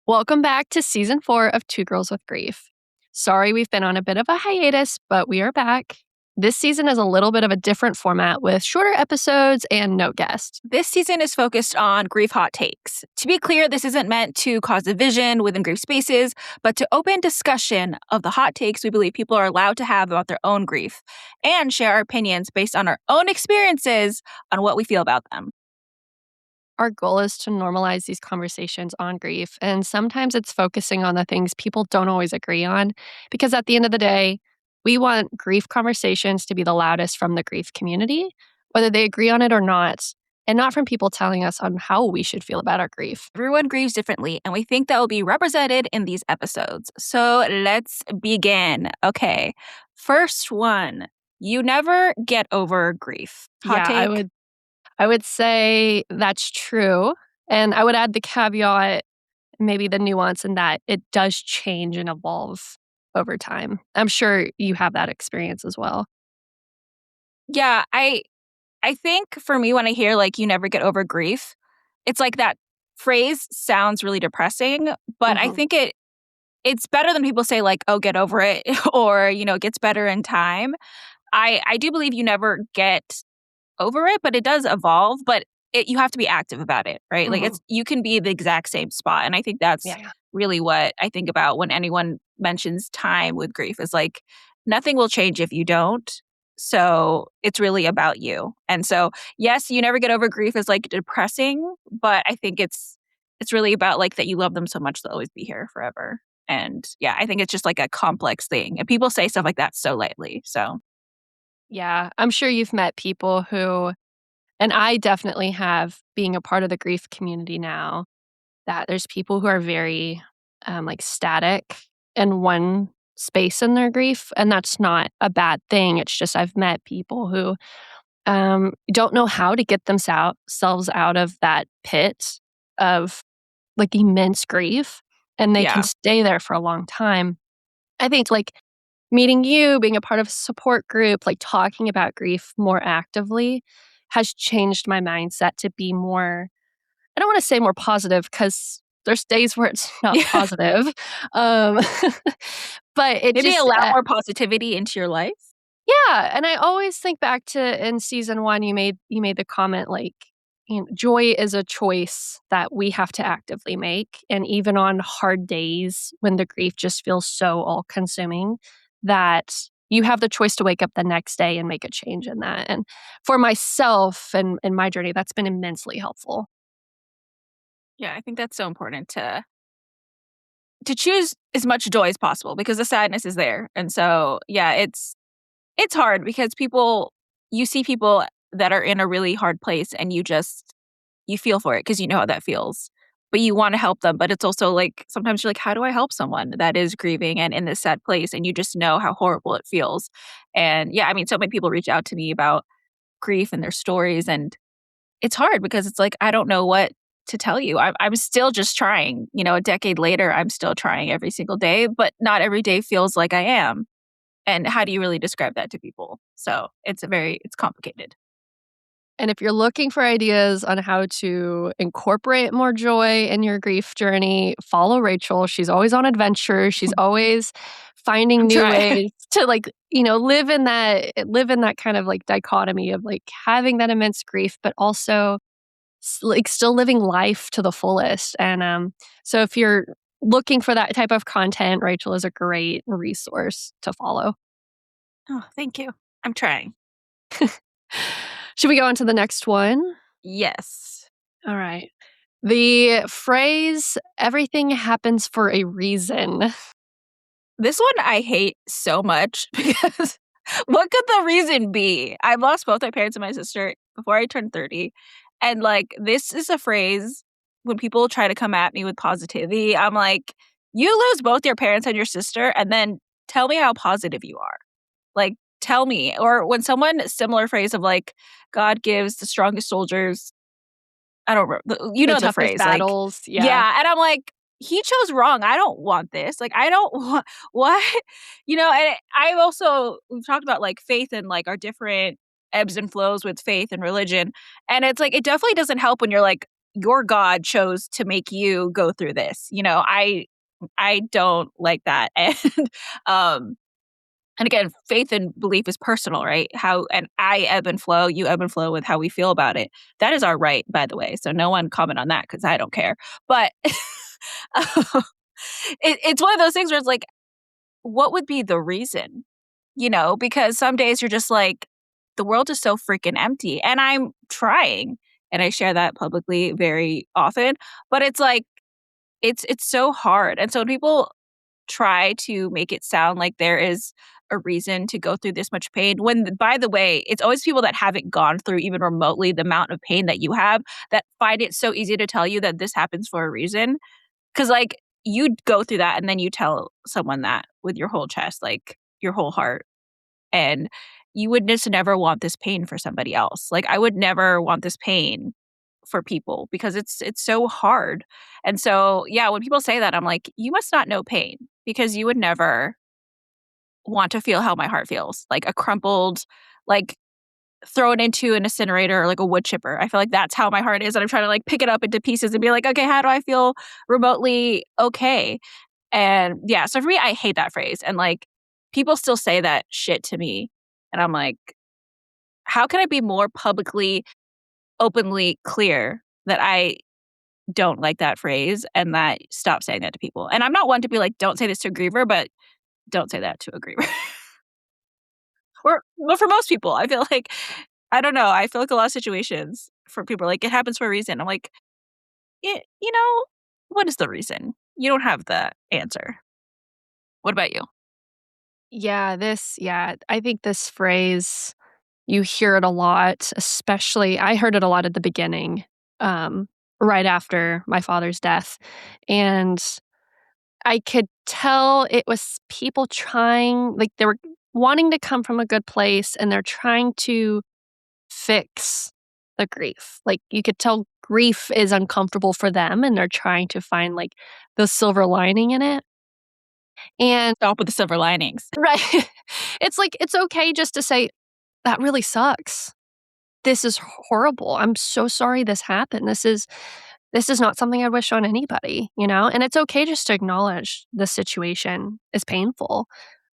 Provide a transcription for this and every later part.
Welcome back to season 4 of Two Girls with Grief. Sorry we've been on a bit of a hiatus, but we are back. This season is a little bit of a different format with shorter episodes and no guest. This season is focused on grief hot takes. To be clear, this isn't meant to cause division within grief spaces, but to open discussion of the hot takes we believe people are allowed to have about their own grief and share our opinions based on our own experiences on what we feel about them. Our goal is to normalize these conversations on grief, and sometimes it's focusing on the things people don't always agree on, because at the end of the day, we want grief conversations to be the loudest from the grief community, whether they agree on it or not, and not from people telling us on how we should feel about our grief. Everyone grieves differently, and we think that will be represented in these episodes. So let's begin. Okay, first one. You never get over grief. Hot take? I would say that's true. And I would add the caveat, maybe the nuance in that it does change and evolve over time. I'm sure you have that experience as well. Yeah, I think for me, when I hear like you never get over grief, it's like that phrase sounds really depressing, but I think it's better than people say like, oh, get over it or, it gets better in time. I do believe you never get over it, but it does evolve, but you have to be active about it, right? Like you can be the exact same spot. And I think that's really what I think about when anyone mentions time with grief is like, nothing will change if you don't. So it's really about you. And so, yes, you never get over grief is like depressing, but I think it's really about like that you love them so much they'll always be here forever. And yeah, I think it's just like a complex thing. And people say stuff like that so lightly. So Yeah, I'm sure you've met people who, and I definitely have, being a part of the grief community now, that there's people who are very like static in one space in their grief. And that's not a bad thing. It's just I've met people who don't know how to get themselves out of that pit of like immense grief. And they can stay there for a long time. I think like meeting you, being a part of a support group, like talking about grief more actively has changed my mindset to be more, I don't want to say more positive because there's days where it's not positive. But it maybe just allow more positivity into your life. Yeah. And I always think back to in season 1, you made the comment like, joy is a choice that we have to actively make. And even on hard days when the grief just feels so all consuming, that you have the choice to wake up the next day and make a change in that. And for myself and in my journey, that's been immensely helpful. Yeah, I think that's so important to choose as much joy as possible because the sadness is there. And so, yeah, it's hard because you see people that are in a really hard place and you feel for it because you know how that feels. But you want to help them. But it's also like, sometimes you're like, how do I help someone that is grieving and in this sad place? And you just know how horrible it feels. And yeah, I mean, so many people reach out to me about grief and their stories. And it's hard because it's like, I don't know what to tell you. I'm still just trying. A decade later, I'm still trying every single day, but not every day feels like I am. And how do you really describe that to people? So it's complicated. And if you're looking for ideas on how to incorporate more joy in your grief journey, follow Rachel. She's always on adventure. She's always finding new ways to live in that kind of like dichotomy of like having that immense grief, but also like still living life to the fullest. And so if you're looking for that type of content, Rachel is a great resource to follow. Oh, thank you. I'm trying. Should we go on to the next one? Yes. All right. The phrase, everything happens for a reason. This one I hate so much because what could the reason be? I lost both my parents and my sister before I turned 30. And like, this is a phrase when people try to come at me with positivity. I'm like, you lose both your parents and your sister and then tell me how positive you are. Like, tell me. Or when someone, similar phrase of like, God gives the strongest soldiers, I don't remember, the phrase. Battles, like, yeah. And I'm like, he chose wrong. I don't want this. Like, I don't want, what? And we've talked about like faith and like our different ebbs and flows with faith and religion. And it's like, it definitely doesn't help when you're like, your God chose to make you go through this. I don't like that. Um and again, faith and belief is personal, right? And I ebb and flow, you ebb and flow with how we feel about it. That is our right, by the way. So no one comment on that because I don't care. But it's one of those things where it's like, what would be the reason? Because some days you're just like, the world is so freaking empty. And I'm trying. And I share that publicly very often. But it's like, it's so hard. And so when people try to make it sound like there is a reason to go through this much pain, when, by the way, it's always people that haven't gone through even remotely the amount of pain that you have that find it so easy to tell you that this happens for a reason. Because, like, you'd go through that and then you tell someone that with your whole chest, like your whole heart. And you would just never want this pain for somebody else. Like, I would never want this pain for people because it's so hard. And so, yeah, when people say that, I'm like, you must not know pain because you would never want to feel how my heart feels. Like a crumpled, like thrown into an incinerator or like a wood chipper. I feel like that's how my heart is. And I'm trying to like pick it up into pieces and be like, okay, how do I feel remotely okay? And yeah, so for me, I hate that phrase. And like people still say that shit to me. And I'm like, how can I be more publicly, openly clear that I don't like that phrase and that stop saying that to people? And I'm not one to be like, don't say this to a griever, but don't say that to a griever. But for most people, I feel like, I don't know. I feel like a lot of situations for people are like, it happens for a reason. I'm like, you know, what is the reason? You don't have the answer. What about you? Yeah, I think this phrase, you hear it a lot, especially I heard it a lot at the beginning, right after my father's death, and I could tell it was people trying like, they were wanting to come from a good place, and they're trying to fix the grief. Like, you could tell grief is uncomfortable for them, and they're trying to find, like, the silver lining in it, and Stop with the silver linings. right. It's like, it's okay just to say, "That really sucks. This is horrible. I'm so sorry this happened. This is not something I wish on anybody," you know? And it's okay just to acknowledge the situation is painful.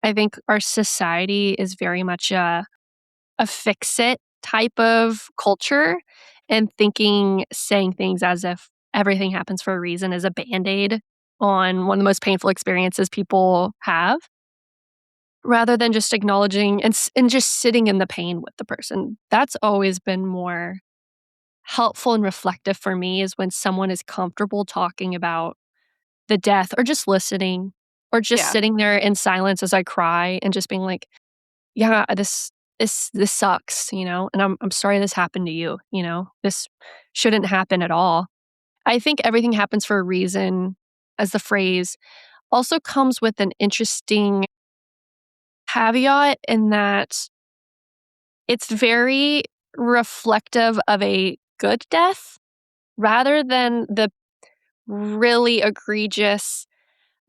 I think our society is very much a fix it type of culture, and thinking saying things as if everything happens for a reason is a band-aid on one of the most painful experiences people have, rather than just acknowledging and just sitting in the pain with the person. That's always been more helpful and reflective for me, is when someone is comfortable talking about the death or just listening or just Yeah. sitting there in silence as I cry and just being like, "Yeah, this sucks," you know, and I'm sorry this happened to you, you know? This shouldn't happen at all. I think everything happens for a reason, as the phrase, also comes with an interesting caveat in that it's very reflective of a good death rather than the really egregious,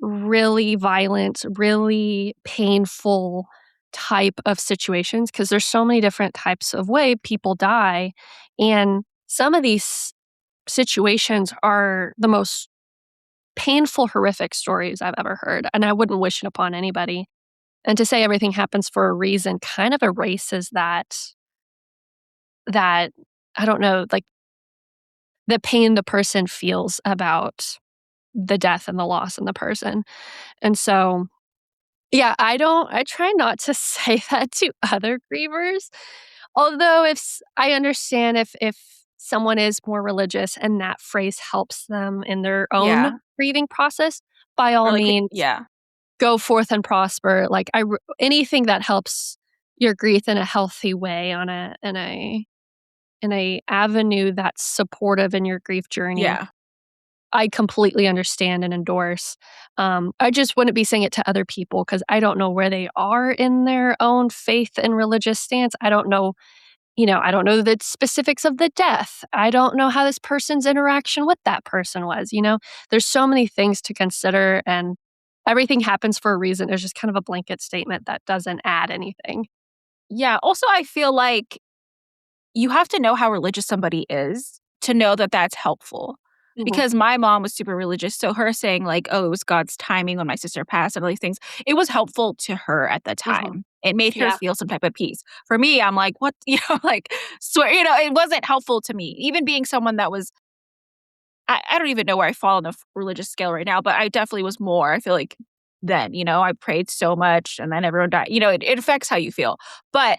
really violent, really painful type of situations, because there's so many different types of way people die, and some of these situations are the most painful, horrific stories I've ever heard, and I wouldn't wish it upon anybody. And to say everything happens for a reason kind of erases that I don't know, like, the pain the person feels about the death and the loss in the person. And so, yeah, I try not to say that to other grievers. Although I understand if someone is more religious and that phrase helps them in their own Yeah. grieving process, by all Or like, means, yeah. go forth and prosper. Like, anything that helps your grief in a healthy way on a avenue that's supportive in your grief journey, Yeah. I completely understand and endorse. I just wouldn't be saying it to other people because I don't know where they are in their own faith and religious stance. I don't know, I don't know the specifics of the death. I don't know how this person's interaction with that person was. There's so many things to consider, and everything happens for a reason. It's just kind of a blanket statement that doesn't add anything. Yeah. Also, I feel like you have to know how religious somebody is to know that that's helpful. Mhm. Because my mom was super religious, so her saying like, "Oh, it was God's timing when my sister passed," and all these things, it was helpful to her at the Mhm. time. It made her Yeah. feel some type of peace. For me, I'm like, "What?" Like, swear, it wasn't helpful to me. Even being someone that was I don't even know where I fall on the religious scale right now, but I definitely was more, I feel like, then, I prayed so much and then everyone died. It affects how you feel. But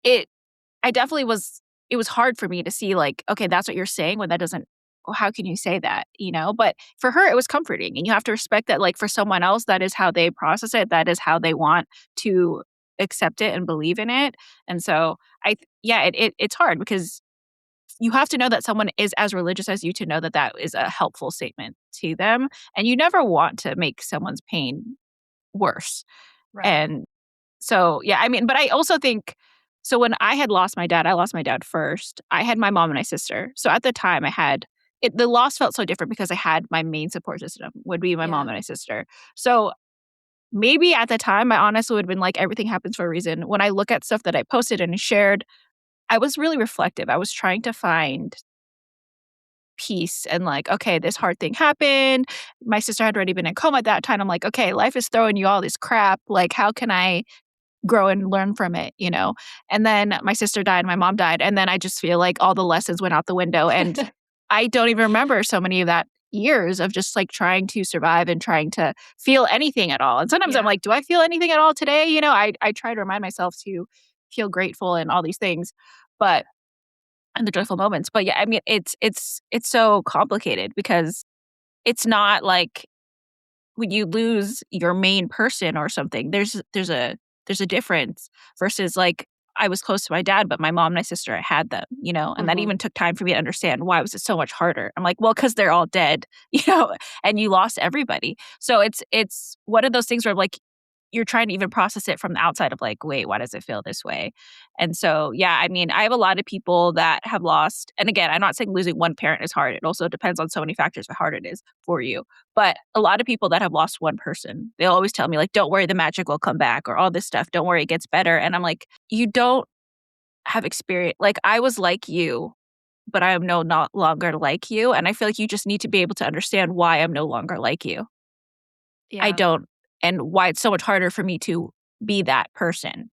it I definitely was it was hard for me to see like, okay, that's what you're saying when that doesn't well, how can you say that? But for her, it was comforting. And you have to respect that, like, for someone else, that is how they process it. That is how they want to accept it and believe in it. And so yeah, it's hard because you have to know that someone is as religious as you to know that that is a helpful statement to them. And you never want to make someone's pain worse. Right. And so, yeah, I mean, but I also think so when I had lost my dad, I lost my dad first. I had my mom and my sister. So at the time I had the loss felt so different because I had my main support system would be my mom Yeah. and my sister. So maybe at the time I honestly would have been like everything happens for a reason. When I look at stuff that I posted and shared, I was really reflective. I was trying to find peace and like, okay, this hard thing happened. My sister had already been in coma at that time. I'm like, okay, life is throwing you all this crap. Like, how can I grow and learn from it? And then my sister died, my mom died, and then I just feel like all the lessons went out the window, and I don't even remember so many of that years of just, like, trying to survive and trying to feel anything at all, and sometimes I'm Yeah. like, "Do I feel anything at all today?" I try to remind myself to feel grateful and all these things, but and the joyful moments, but, yeah, I mean, it's so complicated because it's not like when you lose your main person or something, there's a difference versus, like, I was close to my dad, but my mom and my sister, I had them, and that Mhm. even took time for me to understand why was it so much harder. I'm like, "Well, because 'cause they're all dead," and you lost everybody. So it's one of those things where, like, you're trying to even process it from the outside of, like, "Wait, why does it feel this way?" And so, yeah, I mean, I have a lot of people that have lost and again, I'm not saying losing one parent is hard. It also depends on so many factors how hard it is for you. But a lot of people that have lost one person, they'll always tell me, like, "Don't worry, the magic will come back," or all this stuff, "Don't worry, it gets better." And I'm like, "You don't have experience like, I was like you, but I am no not longer like you, and I feel like you just need to be able to understand why I'm no longer like you. I Yeah. don't and why it's so much harder for me to be that person,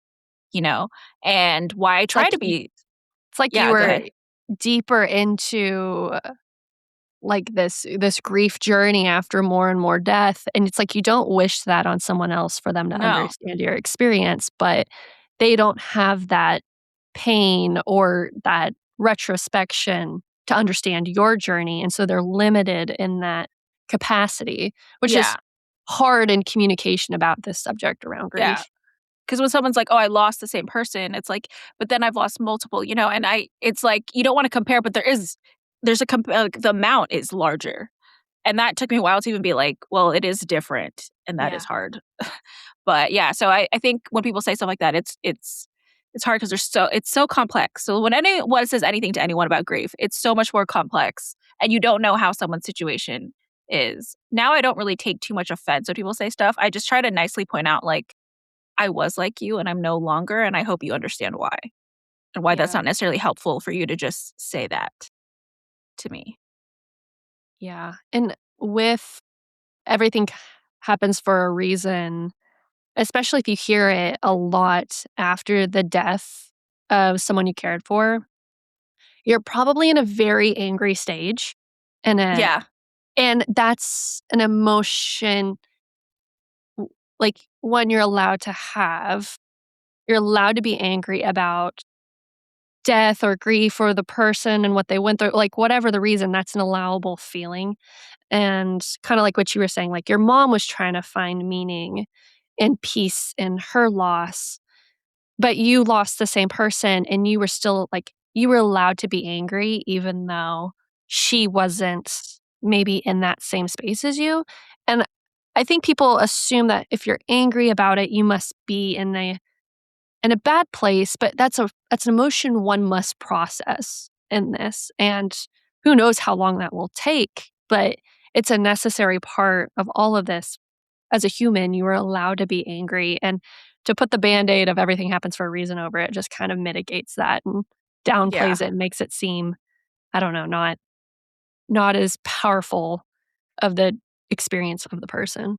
and why I It's like try to you be." it's like you Yeah, go were ahead. deeper into, like, this grief journey after more and more death, and it's like you don't wish that on someone else for them to No. understand your experience, but they don't have that pain or that retrospection to understand your journey, and so they're limited in that capacity, which is Yeah, hard in communication about this subject around yeah. grief. Because when someone's like, "Oh, I lost the same person," it's like, "But then I've lost multiple," and it's like, you don't wanna compare, but there's like, the amount is larger, and that took me a while to even be like, "Well, it is different," and that is Yeah. hard. But, yeah, so I think when people say stuff like that, it's hard because it's so complex. So when anyone says anything to anyone about grief, it's so much more complex, and you don't know how someone's situation is. Now I don't really take too much offense when people say stuff. I just try to nicely point out, like, I was like you and I'm no longer, and I hope you understand why, and why that's Yeah. not necessarily helpful for you to just say that to me. Yeah. And with everything happens for a reason, especially if you hear it a lot after the death of someone you cared for, you're probably in a very angry stage and Yeah, that's an emotion like one you're allowed to have. You're allowed to be angry about death or grief or the person and what they went through, like whatever the reason, that's an allowable feeling. And kinda like what you were saying, like your mom was trying to find meaning and peace in her loss, but you lost the same person and you were still like you were allowed to be angry even though she wasn't maybe in that same space as you. And I think people assume that if you're angry about it, you must be in a bad place, but that's an emotion one must process in this, and who knows how long that will take, but it's a necessary part of all of this. As a human, you are allowed to be angry, and to put the Band-Aid of everything happens for a reason over it just kind of mitigates that and yeah, downplays it and makes it seem I don't know, not as powerful of the experience of the person.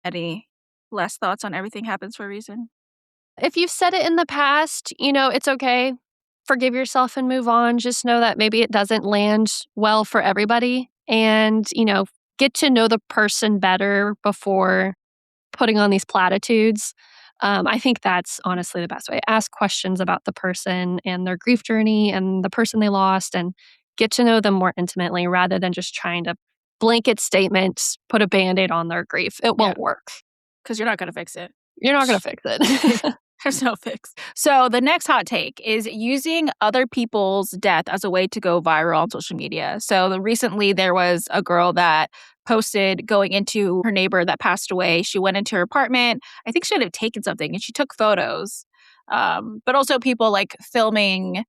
Any last thoughts on everything happens for a reason? If you've said it in the past, it's okay. Forgive yourself and move on. Just know that maybe it doesn't land well for everybody and, get to know the person better before putting on these platitudes. I think that's honestly the best way. Ask questions about the person and their grief journey and the person they lost and get to know them more intimately rather than just trying to blanket statements, put a band aid on their grief. It Yeah, won't work. because you're not gonna fix it. You're not going to fix it. There's no fix. So the next hot take is using other people's death as a way to go viral on social media. So recently there was a girl that posted going into her neighbor that passed away. She went into her apartment. I think she had taken something and she took photos. But also people like filming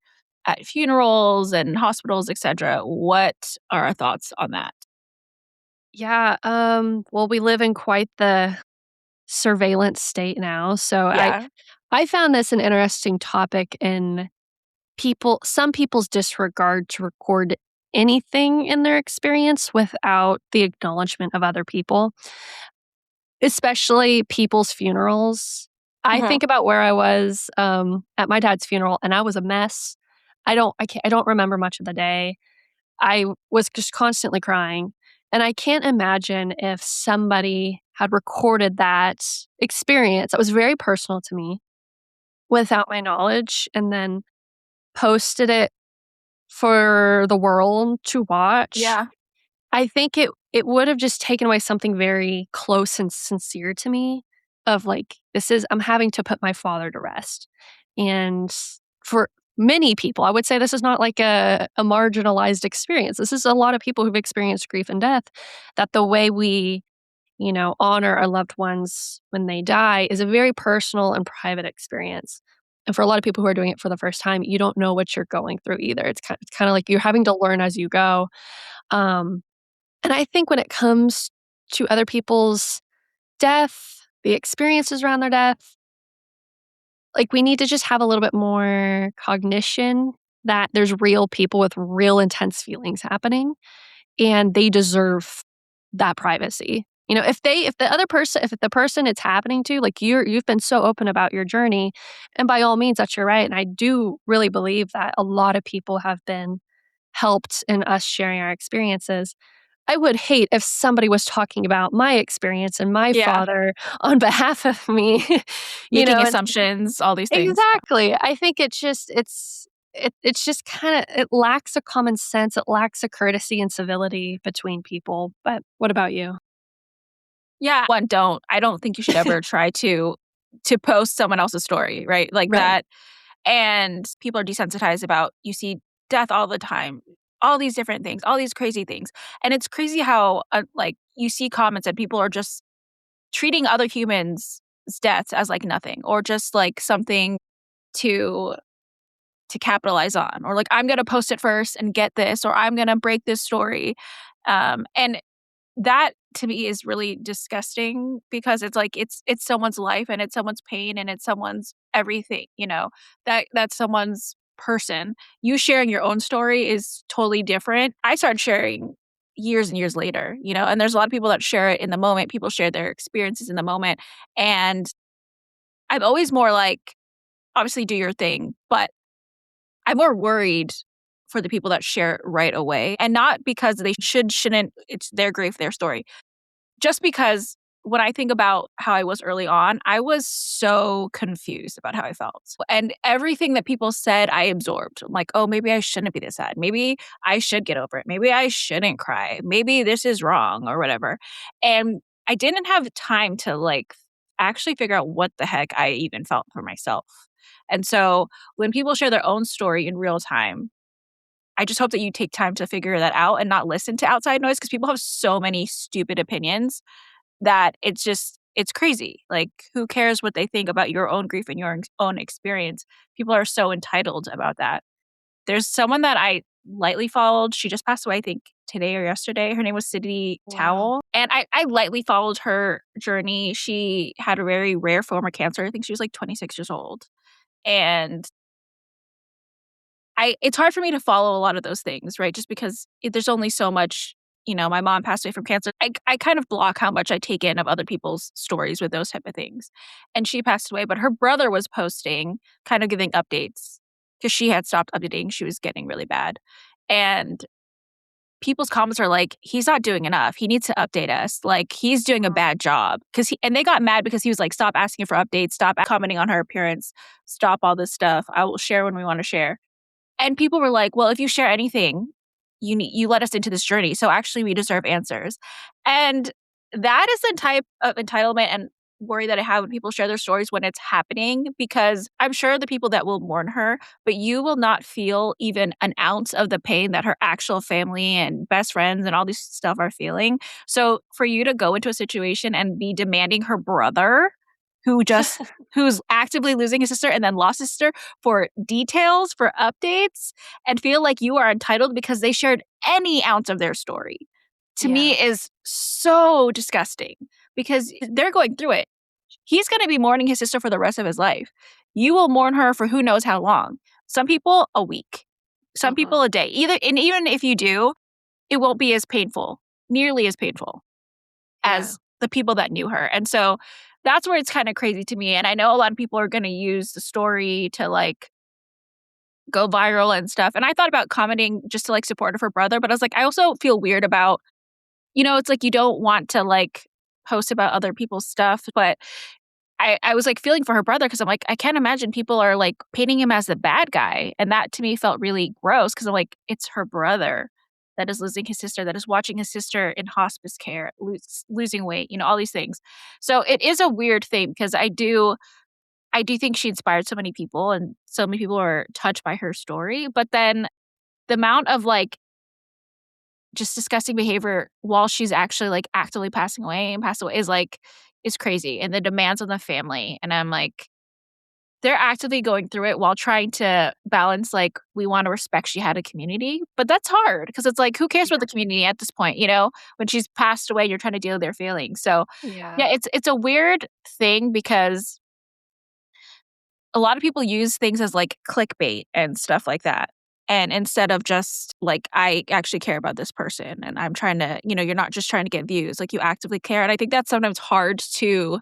at funerals and hospitals, etc. What are our thoughts on that? Yeah, well, we live in quite the surveillance state now, so Yeah. I found this an interesting topic in some people's disregard to record anything in their experience without the acknowledgement of other people, especially people's funerals. I Uh-huh. think about where I was, at my dad's funeral, and I was a mess. I don't remember much of the day. I was just constantly crying, and I can't imagine if somebody had recorded that experience that was very personal to me without my knowledge and then posted it for the world to watch. Yeah. I think it would have just taken away something very close and sincere to me of, like, I'm having to put my father to rest. And for many people, I would say this is not like a marginalized experience. This is a lot of people who've experienced grief and death, that the way we, honor our loved ones when they die is a very personal and private experience. And for a lot of people who are doing it for the first time, you don't know what you're going through either. It's kinda like you're having to learn as you go. Um, and I think when it comes to other people's death, the experiences around their death, like, we need to just have a little bit more cognition that there's real people with real intense feelings happening, and they deserve that privacy. If the person it's happening to, like, you've been so open about your journey, and by all means, that's your right, and I do really believe that a lot of people have been helped in us sharing our experiences. I would hate if somebody was talking about my experience and my Yeah. father on behalf of me, Making and assumptions, all these things. Yeah. exactly. I think it's just kinda it lacks a common sense, it lacks a courtesy and civility between people, but what about you? Yeah. One, don't. I don't think you should ever try to post someone else's story, right? Like Right. that. And people are desensitized about you see death all the time, all these different things, all these crazy things. And it's crazy how like you see comments and people are just treating other humans' deaths as like nothing or just like something to capitalize on or like I'm going to post it first and get this or I'm going to break this story. And that to me is really disgusting because it's like it's someone's life and it's someone's pain and it's someone's everything, that's someone's person. You sharing your own story is totally different. I started sharing years and years later, and there's a lot of people that share it in the moment. People share their experiences in the moment. And I'm always more like, obviously do your thing, but I'm more worried for the people that share it right away. And not because they shouldn't, it's their grief, their story. Just because when I think about how I was early on, I was so confused about how I felt. And everything that people said, I absorbed. I'm like, oh, maybe I shouldn't be this sad. Maybe I should get over it. Maybe I shouldn't cry. Maybe this is wrong or whatever. And I didn't have time to like actually figure out what the heck I even felt for myself. And so when people share their own story in real time, I just hope that you take time to figure that out and not listen to outside noise because people have so many stupid opinions that it's crazy. Like, who cares what they think about your own grief and your own experience? People are so entitled about that. There's someone that I lightly followed. She just passed away, I think today or yesterday. Her name was Sydney Wow. Towell. And I lightly followed her journey. She had a very rare form of cancer. I think she was like 26 years old. And it's hard for me to follow a lot of those things, right? Just because there's only so much, my mom passed away from cancer. I kind of block how much I take in of other people's stories with those type of things. And she passed away, but her brother was posting, kind of giving updates because she had stopped updating. She was getting really bad. And people's comments are like, he's not doing enough. He needs to update us. Like, he's doing a bad job. And they got mad because he was like, stop asking for updates, stop commenting on her appearance, stop all this stuff. I will share when we want to share. And people were like, well, if you share anything, you let us into this journey. So actually we deserve answers. And that is the type of entitlement and worry that I have when people share their stories when it's happening, because I'm sure the people that will mourn her, but you will not feel even an ounce of the pain that her actual family and best friends and all this stuff are feeling. So for you to go into a situation and be demanding her brother who's actively losing his sister and then lost his sister for details, for updates, and feel like you are entitled because they shared any ounce of their story, to me Yeah. is so disgusting because they're going through it. He's going to be mourning his sister for the rest of his life. You will mourn her for who knows how long. Some people, a week. Some Mhm. people, a day. Even if you do, it won't be as painful, nearly as painful Yeah. as the people that knew her. And so that's where it's kind of crazy to me. And I know a lot of people are going to use the story to like go viral and stuff. And I thought about commenting just to like support her brother, but I was like, I also feel weird about, it's like you don't want to like post about other people's stuff, but I was like feeling for her brother because I'm like, I can't imagine people are like painting him as the bad guy. And that to me felt really gross because I'm like, it's her brother that is losing his sister, that is watching his sister in hospice care, losing weight, all these things. So it is a weird thing because I do think she inspired so many people and so many people are touched by her story. But then the amount of like just disgusting behavior while she's actually like actively passing away and passed away is crazy. And the demands on the family. And I'm like, they're actively going through it while trying to balance like we want to respect she had a community. But that's hard because it's like, who cares about Yeah. the community at this point, when she's passed away, you're trying to deal with their feelings. So Yeah. yeah, it's a weird thing because a lot of people use things as like clickbait and stuff like that. And instead of just like, I actually care about this person and I'm trying to, you're not just trying to get views, like you actively care. And I think that's sometimes hard to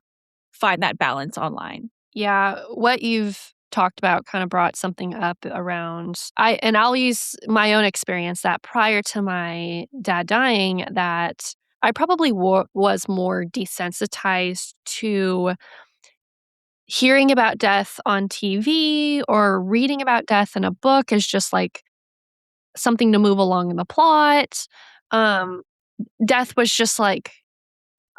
find that balance online. Yeah, what you've talked about kind of brought something up around I'll use my own experience that prior to my dad dying that I probably was more desensitized to hearing about death on TV or reading about death in a book as just like something to move along in the plot. Um, Death was just like,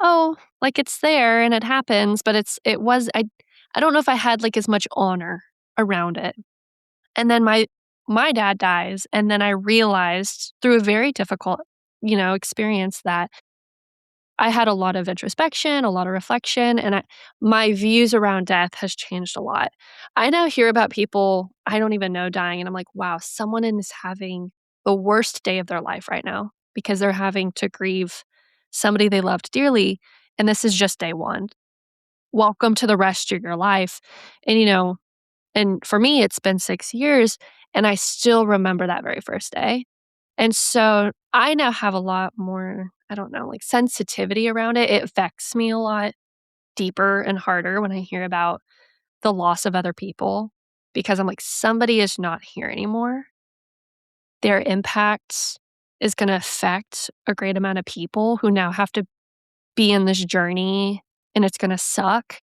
oh, like it's there and it happens, but I don't know if I had like as much honor around it. And then my dad dies and then I realized through a very difficult, experience that I had a lot of introspection, a lot of reflection, and my views around death has changed a lot. I now hear about people I don't even know dying, and I'm like, wow, someone is having the worst day of their life right now because they're having to grieve somebody they loved dearly, and this is just day one. Welcome to the rest of your life. And, and for me, it's been 6 years, and I still remember that very first day. And so I now have a lot more, I don't know, like sensitivity around it. It affects me a lot deeper and harder when I hear about the loss of other people because I'm like, somebody is not here anymore. Their impact is going to affect a great amount of people who now have to be in this journey and it's going to suck.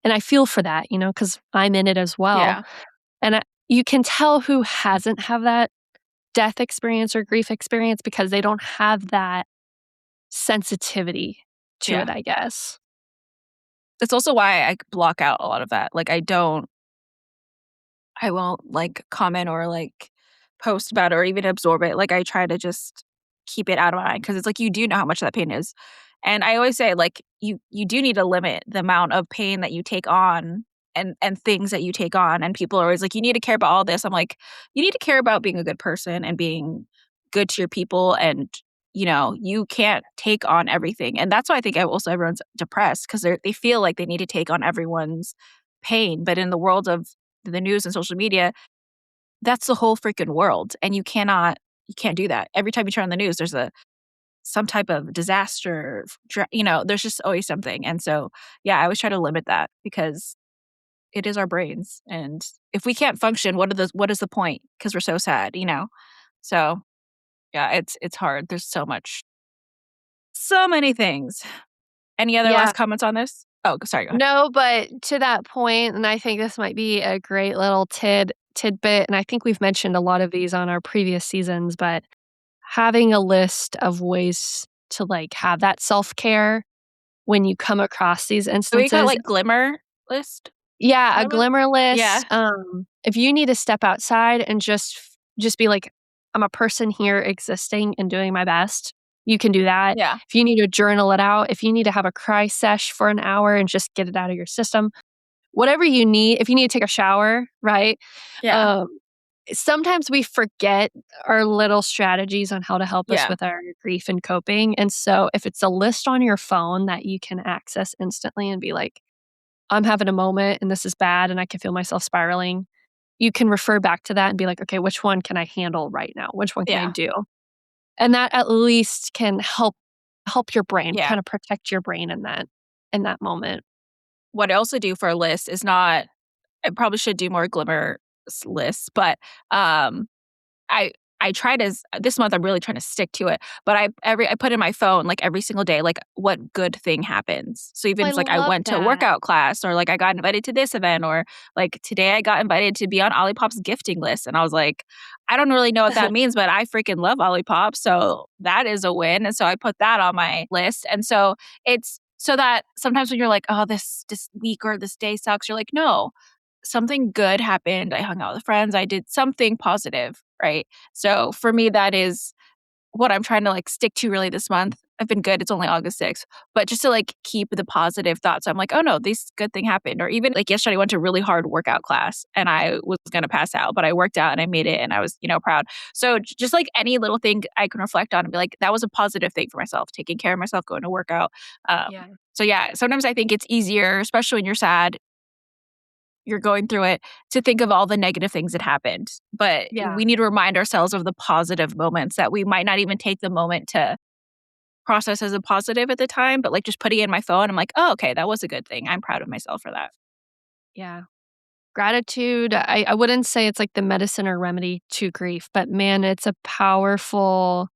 And I feel for that, because I'm in it as well. Yeah. And you can tell who hasn't have that death experience or grief experience because they don't have that sensitivity to Yeah. it, I guess. That's also why I block out a lot of that. Like I won't like comment or like post about it or even absorb it. Like I try to just keep it out of my mind because it's like you do know how much that pain is. And I always say like you do need to limit the amount of pain that you take on and things that you take on. And people are always like, you need to care about all this. I'm like, you need to care about being a good person and being good to your people and you can't take on everything. And that's why I think also everyone's depressed because they feel like they need to take on everyone's pain. But in the world of the news and social media, that's the whole freaking world. And you can't do that. Every time you turn on the news, there's some type of disaster, there's just always something. And so, yeah, I always try to limit that because it is our brains. And if we can't function, what is the point? Because we're so sad. So yeah, it's hard. There's so many things. Any other Yeah. last comments on this? Oh, sorry, go ahead. No, but to that point, and I think this might be a great little tidbit, and I think we've mentioned a lot of these on our previous seasons, but having a list of ways to, like, have that self-care when you come across these So we got instances. like glimmer list. Yeah, a Whatever? glimmer Yeah. list, if you need to step outside and just be like, "I'm a person here existing and doing my best," you can do that. Yeah. If you need to journal it out, if you need to have a cry sesh for an hour and just get it out of your system, whatever you need, if you need to take a shower, right? Yeah. Um, Sometimes we forget our little strategies on how to help us Yeah. with our grief and coping, and so if it's a list on your phone that you can access instantly and be like, I'm having a moment and this is bad and I can feel myself spiraling, you can refer back to that and be like, okay, which one can I handle right now? Which one can I Yeah. do? And that at least can help your brain, Yeah. kind of protect your brain in that moment. What I also do for a list is not I probably should do more glimmer lists, but I I try to this month I'm really trying to stick to it. But I put in my phone like every single day like what good thing happens. So even I if like I love went to a that. workout class or like I got invited to this event or like today I got invited to be on Olipop's gifting list and I was like I don't really know what that means, but I freaking love Olipop, so that is a win. And so I put that on my list. And so it's so that sometimes when you're like, oh, this week or this day sucks, you're like, no, something good happened. I hung out with friends. I did something positive, right? So for me, that is what I'm trying to like stick to really this month. I've been good. It's only August 6th, but just to like keep the positive thoughts. I'm like, oh no, this good thing happened. Or even like yesterday, I went to a really hard workout class and I was going to pass out, but I worked out and I made it and I was, proud. So just like any little thing I can reflect on and be like, that was a positive thing for myself, taking care of myself, going to workout. Yeah. So yeah, sometimes I think it's easier, especially when you're sad you're going through it to think of all the negative things that happened. But Yeah. we need to remind ourselves of the positive moments that we might not even take the moment to process as a positive at the time, but like just putting it in my phone, I'm like, oh, okay, that was a good thing. I'm proud of myself for that. Yeah. Gratitude, I wouldn't say it's like the medicine or remedy to grief, but man, it's a powerful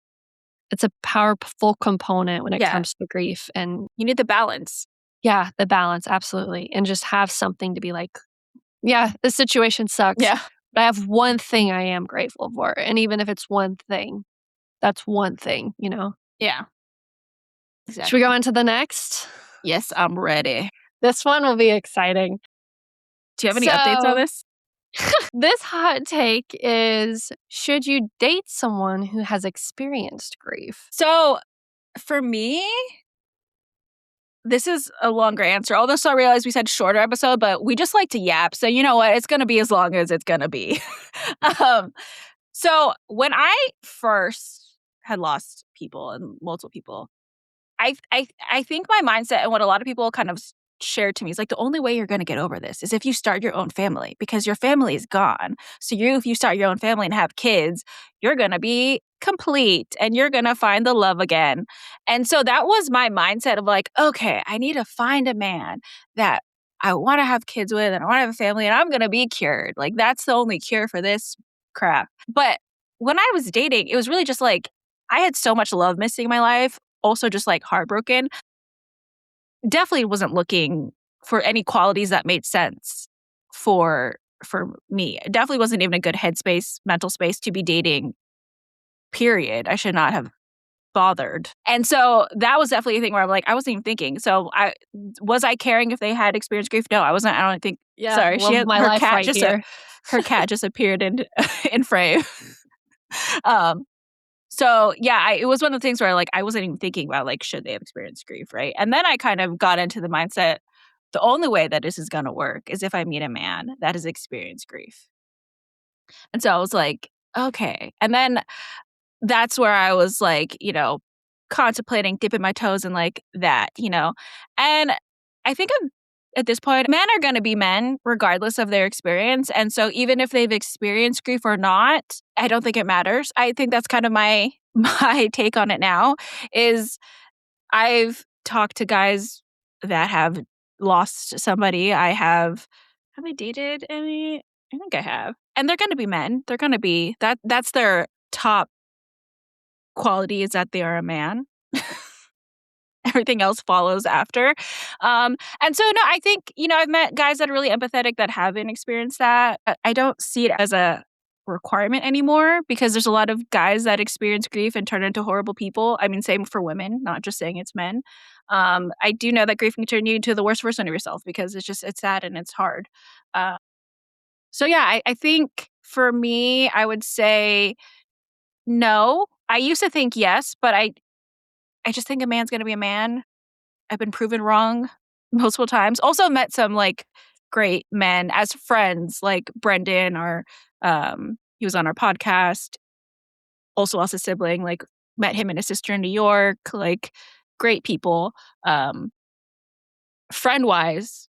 component when it Yeah. comes to grief. And You need the balance. yeah, the balance, absolutely. And just have something to be like, yeah, this situation sucks, Yeah. but I have one thing I am grateful for. And even if it's one thing, that's one thing. Yeah. Should we Exactly. go on to the next? Yes, I'm ready. This one will be exciting. Do you have any updates on So, this? this hot take is, should you date someone who has experienced grief? So for me, this is a longer answer. Although I realize we said shorter episode, but we just like to yap. So you know what? It's going to be as long as it's going to be. um, so when I first had lost people and multiple people, I think my mindset and what a lot of people kind of shared to me is like the only way you're going to get over this is if you start your own family because your family is gone. So if you start your own family and have kids, you're going to be complete and you're going to find the love again. And so that was my mindset of like, okay, I need to find a man that I want to have kids with and I want to have a family and I'm going to be cured. Like that's the only cure for this crap. But when I was dating, it was really just like I had so much love missing in my life, also just like heartbroken. Definitely wasn't looking for any qualities that made sense for me. It definitely wasn't even a good headspace, mental space to be dating, period. I should not have bothered. And so that was definitely a thing where I'm like, I wasn't even thinking. So I caring if they had experienced grief? No, I wasn't. I don't think. Yeah, Sorry, she love had my her life cat right here. her cat just appeared in frame. um So yeah, it was one of the things where like I wasn't even thinking about like should they have experienced grief, right? And then I kind of got into the mindset the only way that this is going to work is if I meet a man that has experienced grief. And so I was like, okay. And then that's where I was like, contemplating dipping my toes in like that. And I think at this point, men are going to be men regardless of their experience. And so even if they've experienced grief or not, I don't think it matters. I think that's kind of my take on it now is I've talked to guys that have lost somebody. Have I dated any? I think I have. And they're going to be men. They're going to be that's their top quality is that they are a man. Everything else follows after. And so, no, I think, I've met guys that are really empathetic that haven't experienced that. I don't see it as a requirement anymore because there's a lot of guys that experience grief and turn into horrible people. I mean, same for women, not just saying it's men. I do know that grief can turn you into the worst version of yourself because it's sad and it's hard. So, yeah, I think for me, I would say no. I used to think yes, but I just think a man's going to be a man. I've been proven wrong multiple times. Also met some great men as friends, like Brendan, he was on our podcast. Also lost a sibling, met him and his sister in New York, great people. Friend wise,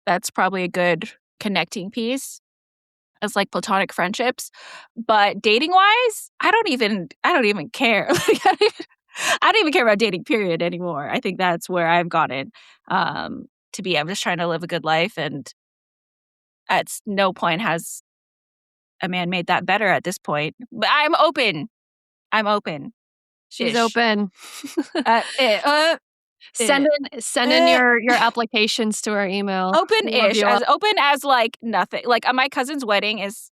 that's probably a good connecting piece as platonic friendships. But dating wise, I don't even care. I don't even care about dating period anymore. I think that's where I've gotten to be. I'm just trying to live a good life. And at no point has a man made that better at this point. But I'm open. She's Ish. open. Send in your applications to our email. Open-ish. As open as nothing. My cousin's wedding is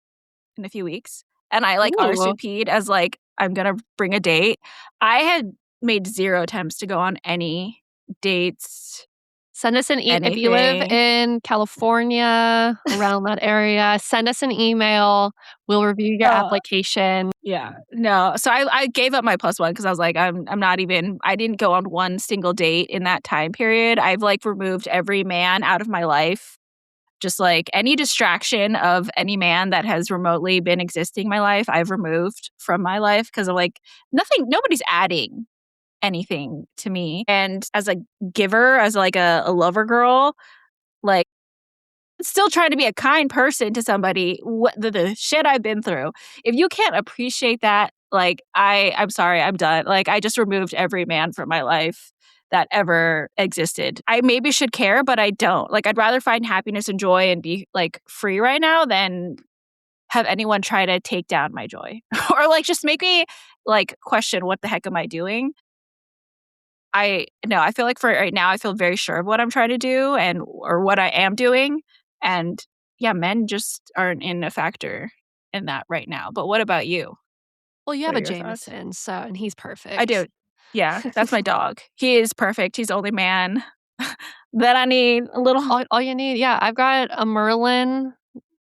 in a few weeks. And I RSVP'd as I'm gonna bring a date. I had made 0 attempts to go on any dates. Send us an email. If you live in California, around that area, send us an email. We'll review your application. Yeah. No. So I gave up my +1 because I was I didn't go on one single date in that time period. I've removed every man out of my life. Just any distraction of any man that has remotely been existing in my life, I've removed from my life because of nobody's adding anything to me. And as a giver, as a lover girl, still trying to be a kind person to somebody, what the shit I've been through. If you can't appreciate that, I'm sorry, I'm done. I just removed every man from my life that ever existed. I maybe should care, but I don't. I'd rather find happiness and joy and be free right now than have anyone try to take down my joy or just make me question what the heck am I doing? I feel for right now, I feel very sure of what I'm trying to do or what I am doing. And yeah, men just aren't in a factor in that right now. But what about you? Well, you have a Jameson, and he's perfect. I do. Yeah, that's my dog. He is perfect. He's the only man that I need. A little. All you need. Yeah, I've got a Merlin.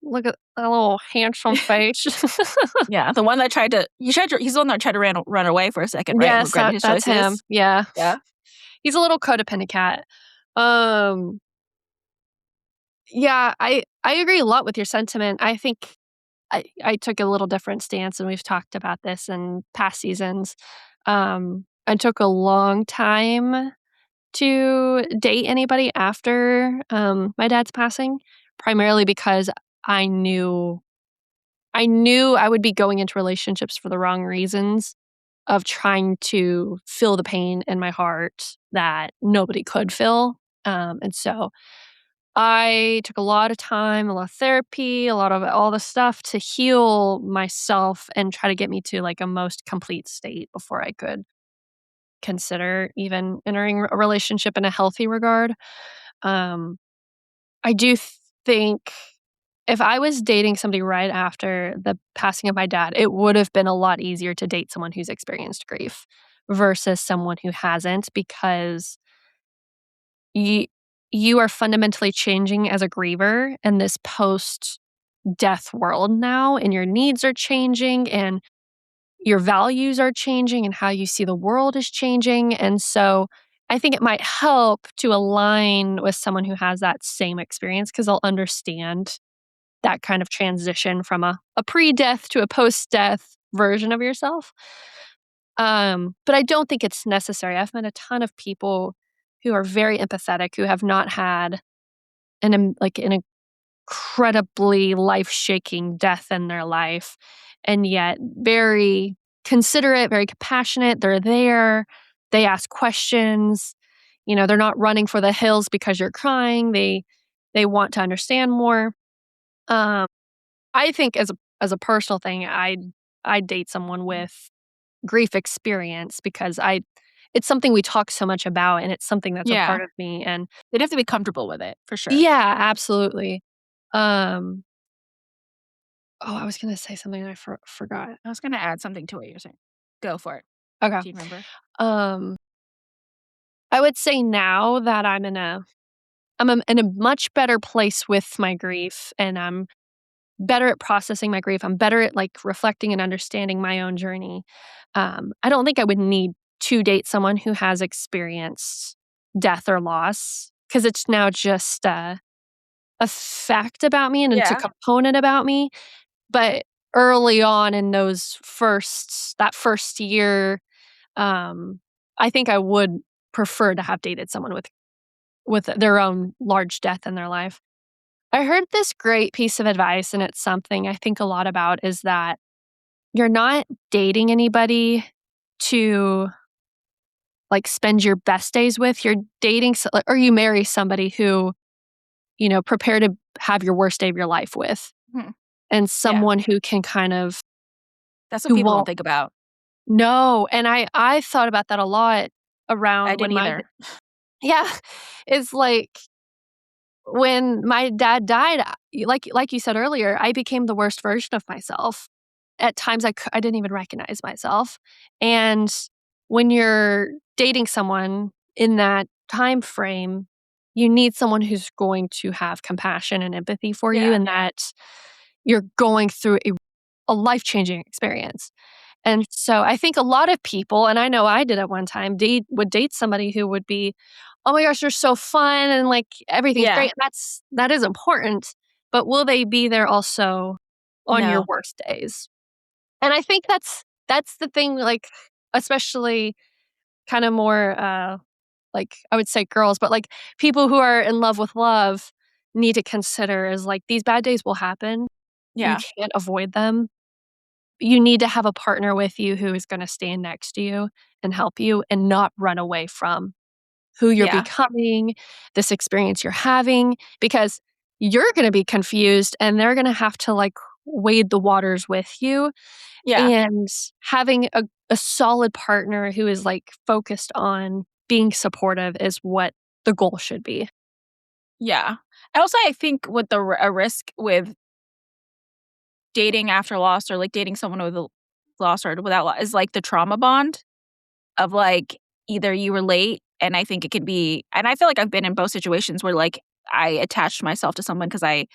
Look at that little handsome face. Yeah, the one that he's the one that tried to run away for a second, right? Yes, that's him. Yeah. Yeah. He's a little codependent cat. Yeah, I agree a lot with your sentiment. I think I took a little different stance, and we've talked about this in past seasons. I took a long time to date anybody after my dad's passing, primarily because I knew I would be going into relationships for the wrong reasons of trying to fill the pain in my heart that nobody could fill. And so I took a lot of time, a lot of therapy, a lot of all the stuff to heal myself and try to get me to a most complete state before I could consider even entering a relationship in a healthy regard. I do think if I was dating somebody right after the passing of my dad, it would have been a lot easier to date someone who's experienced grief versus someone who hasn't, because you are fundamentally changing as a griever in this post-death world now, and your needs are changing, and your values are changing, and how you see the world is changing. And so I think it might help to align with someone who has that same experience because they'll understand that kind of transition from a pre-death to a post-death version of yourself. But I don't think it's necessary. I've met a ton of people who are very empathetic, who have not had an incredibly life-shaking death in their life, and yet very considerate, very compassionate. They're there. They ask questions. They're not running for the hills because you're crying. They want to understand more. Um, I think as a personal thing, I'd date someone with grief experience because I it's something we talk so much about, and it's something that's a Yeah. part of me, and They'd have to be comfortable with it for sure. yeah, absolutely. Um, I was gonna say something and I forgot. I was gonna add something to what you're saying. Go for it. Okay. Do you remember? Um, I would say now that I'm in a much better place with my grief, and I'm better at processing my grief. I'm better at, like, reflecting and understanding my own journey. I don't think I would need to date someone who has experienced death or loss because it's now just a fact about me and it's a Yeah. component about me. But early on in that first year, um, I think I would prefer to have dated someone with their own large death in their life. I heard this great piece of advice, and it's something I think a lot about, is that you're not dating anybody to, like, spend your best days with. You're dating or you marry somebody who, prepare to have your worst day of your life with, Mhm. and Yeah. someone who can kind of That's what who people don't won't think about. know, and I thought about that a lot I around when didn't either. yeah, it's like when my dad died, like you said earlier, I became the worst version of myself. At times, I didn't even recognize myself, and when you're dating someone in that time frame, you need someone who's going to have compassion and empathy for you, Yeah. and that you're going through a life-changing experience. And so I think a lot of people, and I know I did at one time, would date somebody who would be, "Oh my gosh, you're so fun," and, like, everything's Yeah. great. That is important, but will they be there also on your No. worst days? And I think that's the thing, like, especially kinda more, like, I would say girls, but, like, people who are in love with love need to consider is, like, these bad days will happen. You Yeah. can't avoid them. You need to have a partner with you who is gonna stand next to you and help you and not run away from who you're Yeah. becoming, this experience you're having, because you're gonna be confused and they're gonna have to, like, wade the waters with you, Yeah. and having a solid partner who is, like, focused on being supportive is what the goal should be. Yeah. And also, I think with a risk with dating after loss or, like, dating someone with a loss or without lo is, like, the trauma bond of, like, either you relate and I think it could be and I feel like I've been in both situations where, like, I attached myself to someone because I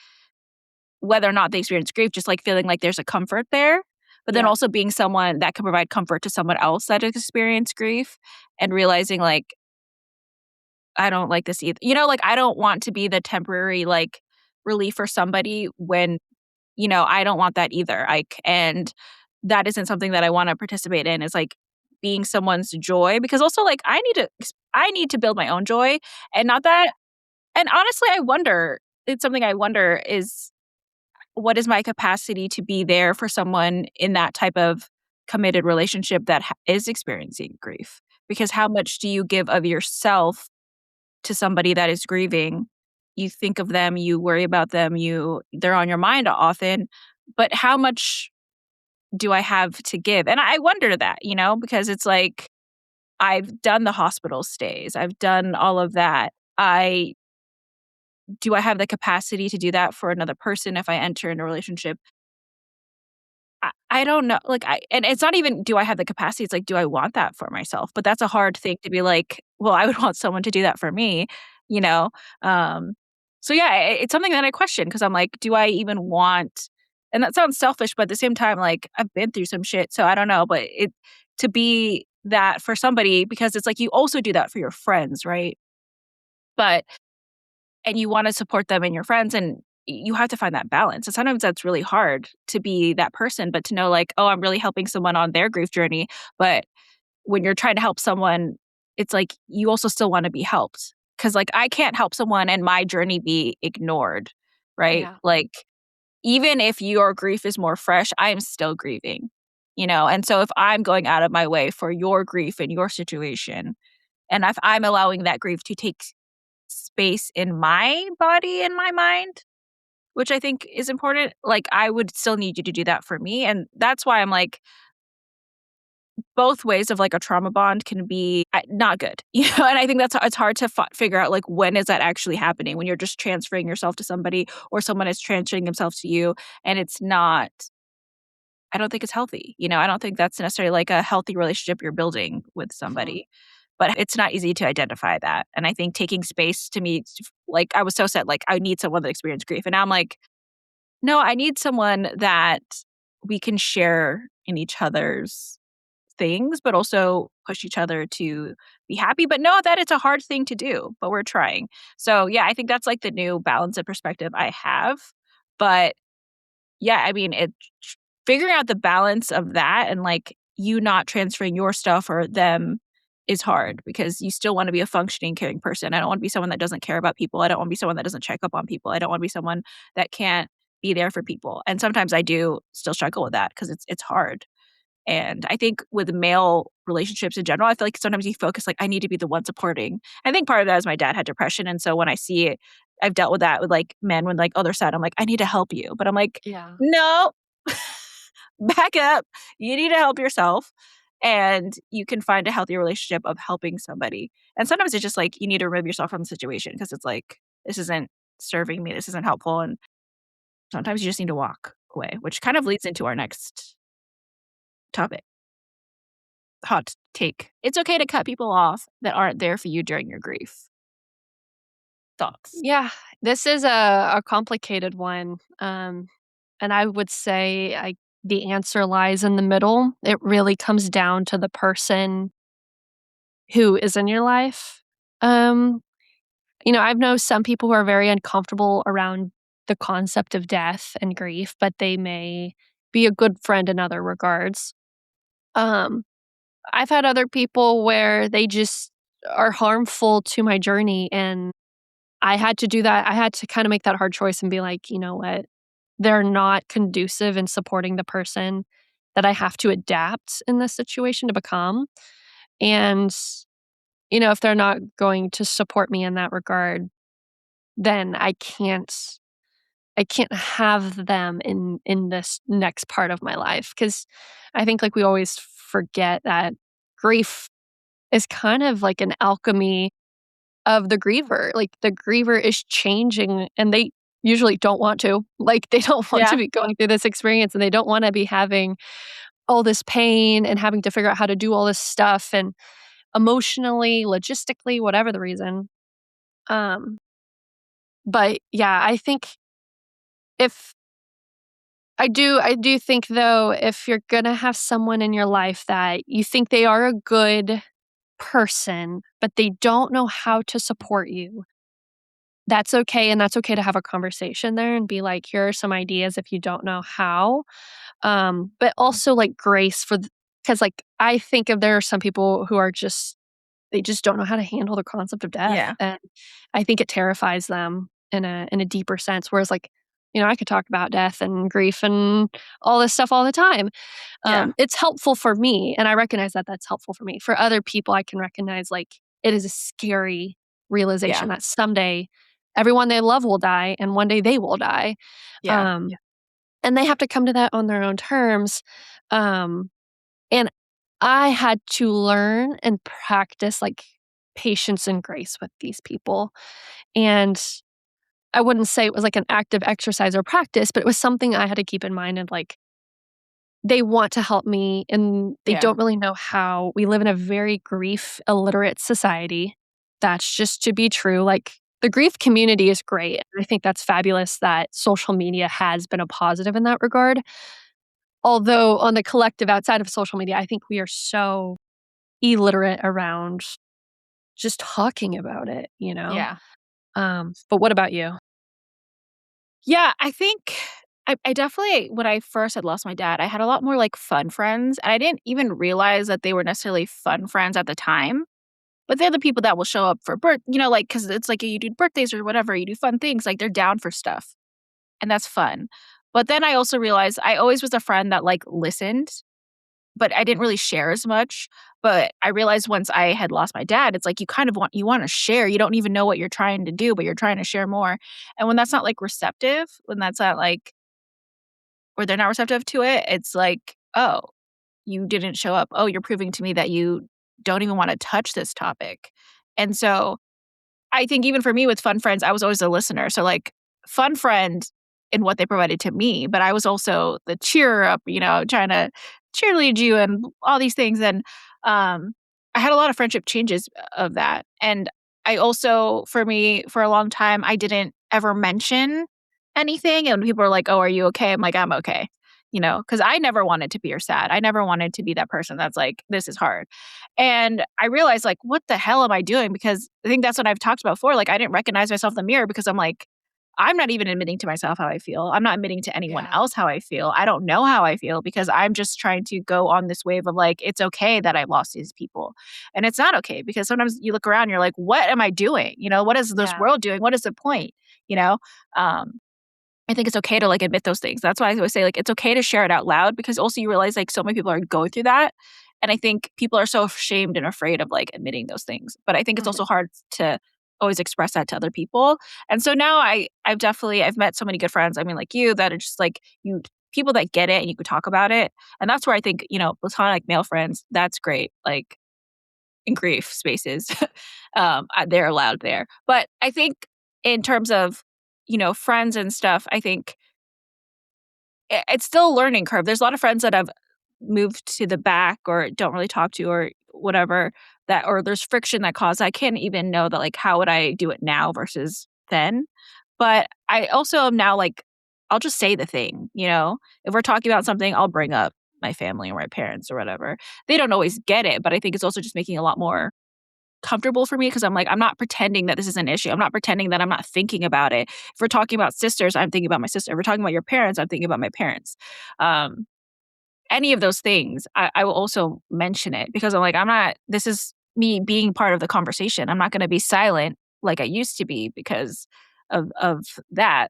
whether or not they experience grief, just, like, feeling like there's a comfort there, but then Yeah. also being someone that can provide comfort to someone else that has experienced grief and realizing, like, I don't like this either. Like, I don't want to be the temporary, like, relief for somebody when, I don't want that either. And that isn't something that I wanna participate in is, like, being someone's joy because also, like, I need to build my own joy and not that and honestly, I wonder it's something I wonder is what is my capacity to be there for someone in that type of committed relationship that is experiencing grief? Because how much do you give of yourself to somebody that is grieving? You think of them, you worry about them, they're on your mind often, but how much do I have to give? And I wonder that, because it's like I've done the hospital stays, I've done all of that. I have the capacity to do that for another person if I enter in a relationship? I don't know, like, and it's not even do I have the capacity, it's like, do I want that for myself? But that's a hard thing to be like, well, I would want someone to do that for me, you know? Um, so yeah, it's something that I question because I'm like, do I even want and that sounds selfish, but at the same time, like, I've been through some shit, so I don't know, but it to be that for somebody because it's like you also do that for your friends, right? But and you wanna support them and your friends, and you have to find that balance, and sometimes that's really hard to be that person, but to know, like, "Oh, I'm really helping someone on their grief journey," but when you're trying to help someone it's like you also still want to be helped. Cause like I can't help someone and my journey be ignored, right? Yeah. Like even if your grief is more fresh, I am still grieving, you know? And so if I'm going out of my way for your grief and your situation, and if I'm allowing that grief to take space in my body and my mind, which I think is important, like I would still need you to do that for me. And that's why I'm like, both ways of like a trauma bond can be not good, you know. And I think that's it's hard to figure out like when is that actually happening when you're just transferring yourself to somebody or someone is transferring themselves to you, and it's not. I don't think it's healthy, you know. I don't think that's necessarily like a healthy relationship you're building with Mhm. somebody. But it's not easy to identify that, and I think taking space to me, like I was so sad, like I need someone that experienced grief, and now I'm like, no, I need someone that we can share in each other's things, but also push each other to be happy, but know that it's a hard thing to do, but we're trying. So, yeah, I think that's like the new balance and perspective I have. But yeah, I mean, figuring out the balance of that and like you not transferring your stuff or them is hard because you still want to be a functioning, caring person. I don't want to be someone that doesn't care about people. I don't want to be someone that doesn't check up on people. I don't want to be someone that can't be there for people. And sometimes I do still struggle with that because it's hard. And I think with male relationships in general, I feel like sometimes you focus like, I need to be the one supporting. I think part of that is my dad had depression. And so when I see it, I've dealt with that with like men when like other side, I'm like, I need to help you. But I'm like, Yeah. no, back up. You need to help yourself. And you can find a healthy relationship of helping somebody. And sometimes it's just like you need to remove yourself from the situation because it's like, this isn't serving me. This isn't helpful. And sometimes you just need to walk away, which kind of leads into our next topic. Hot take. It's okay to cut people off that aren't there for you during your grief. Thoughts? Yeah, this is a complicated one, and I would say the answer lies in the middle. It really comes down to the person who is in your life. Um, I've known some people who are very uncomfortable around the concept of death and grief, but they may be a good friend in other regards. Um, I've had other people where they just are harmful to my journey, and I had to do that. I had to kinda make that hard choice and be like, "You know what? They're not conducive in supporting the person that I have to adapt in this situation to become." And, if they're not going to support me in that regard, then I can't have them in this next part of my life. Because I think, like, we always forget that grief is kind of like an alchemy of the griever. Like, the griever is changing, and they usually don't want to. Like, they don't want to Yeah, be going through this experience, and they don't wanna be having all this pain and having to figure out how to do all this stuff and emotionally, logistically, whatever the reason. Um, but yeah, I think if I do think, though, if you're gonna have someone in your life that you think they are a good person, but they don't know how to support you, that's okay, and that's okay to have a conversation there and be like, "Here are some ideas if you don't know how." But also, like, grace for because, like, I think of there are some people who are just they just don't know how to handle the concept of death, yeah, and I think it terrifies them in a deeper sense, whereas, like, I could talk about death and grief and all this stuff all the time. yeah, It's helpful for me, and I recognize that that's helpful for me. For other people, I can recognize, like, it is a scary yeah, realization that someday everyone they love will die, and one day they will die. yeah, Um, and they have to come to that on their own terms. Um, and I had to learn and practice, like, patience and grace with these people. And I wouldn't say it was like an active exercise or practice, but it was something I had to keep in mind and, like, they want to help me and they yeah, don't really know how. We live in a very grief illiterate society. That's just to be true. Like, the grief community is great. I think that's fabulous that social media has been a positive in that regard. Although on the collective outside of social media, I think we are so illiterate around just talking about it? yeah. But what about you? Yeah, I think I definitely when I first had lost my dad, I had a lot more, like, fun friends, and I didn't even realize that they were necessarily fun friends at the time. But they're the people that will show up for like, because it's like you do birthdays or whatever, you do fun things, like, they're down for stuff, and that's fun. But then I also realized I always was a friend that, like, listened, but I didn't really share as much. But I realized once I had lost my dad, it's like you kind of wanna share. You don't even know what you're trying to do, but you're trying to share more. And when that's not, like, receptive, when that's not, like or they're not receptive to it, it's like, "Oh, you didn't show up. Oh, you're proving to me that you don't even wanna touch this topic." And so I think even for me with fun friends, I was always a listener. So, like, fun friend in what they provided to me, but I was also the cheerer up, trying to cheerlead you and all these things. And I had a lot of friendship changes of that. And I also, for me, for a long time, I didn't ever mention anything. And people are like, "Oh, are you okay?" I'm like, "I'm okay." Because I never wanted to be or sad. I never wanted to be that person that's like, "This is hard." And I realized, like, what the hell am I doing? Because I think that's what I've talked about before. Like, I didn't recognize myself in the mirror because I'm like, I'm not even admitting to myself how I feel. I'm not admitting to anyone Yeah. else how I feel. I don't know how I feel because I'm just trying to go on this wave of like, it's okay that I lost these people. And it's not okay because sometimes you look around and you're like, what am I doing? What is this Yeah. world doing? What is the point? You know? Um, I think it's okay to, like, admit those things. That's why I always say, like, it's okay to share it out loud because also you realize, like, so many people are going through that, and I think people are so ashamed and afraid of, like, admitting those things, but I think it's Mhm. also hard to always express that to other people, and so now I've met so many good friends, I mean, like you, that are just, like, people that get it and you could talk about it, and that's where I think, platonic male friends, that's great, like, in grief spaces, they're allowed there, but I think in terms of, friends and stuff, I think it's still a learning curve. There's a lot of friends that have moved to the back or don't really talk to or whatever that or there's friction that caused I can't even know that, like, how would I do it now versus then? But I also am now, like, I'll just say the thing, you know? If we're talking about something, I'll bring up my family or my parents or whatever. They don't always get it, but I think it's also just making it a lot more comfortable for me because I'm like, I'm not pretending that this is an issue. I'm not pretending that I'm not thinking about it. If we're talking about sisters, I'm thinking about my sister. If we're talking about your parents, I'm thinking about my parents. Um, any of those things, I will also mention it because I'm like, this is me being part of the conversation. I'm not going to be silent like I used to be because of that.